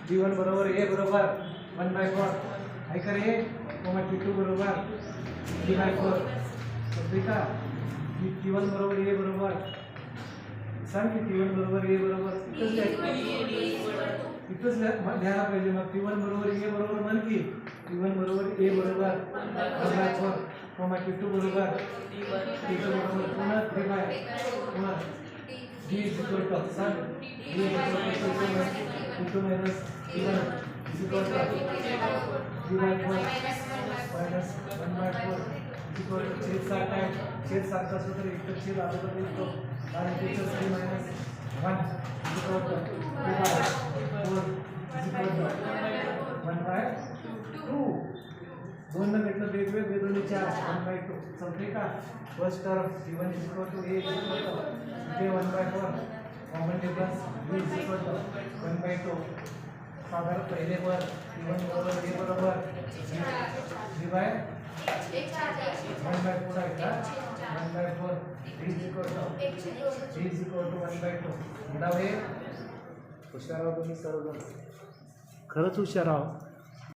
T1 बरोबर A बरोबर 1/4 आहे का रे? कोमा T2 बरोबर 3/4 समजते का? T1 बरोबर A बरोबर सांग की T1 बरोबर A बरोबर इथंच लिहायला पाहिजे मग T1 बरोबर A बरोबर म्हण की T1 बरोबर A बरोबर 1/4 कोमा T2 बरोबर T2 बरोबर पुन्हा 3/4 D is equal to सांग D is equal to T2 minus T1 is equal to 3/4 minus 1/4 is equal to छेद सारखा आहे छेद सारखा असतो तर एक छेद अगोदर येतो आणि त्याचं 3 minus 1 is equal to 2/4 is equal to 1/2 दोन न घेतलं वेगवेगळे दोन्ही 4 1/2 समजते का? First term T1 is equal to A is equal to इथे 1/4 common difference B is equal to 1/2 साधारण पहिले वर T1 बरोबर A बरोबर 3/1/4 आहे का 1/4 D is equal to 1/2 हे हुशार आहोत तुम्ही सर्वजण खरंच हुशार आहोत.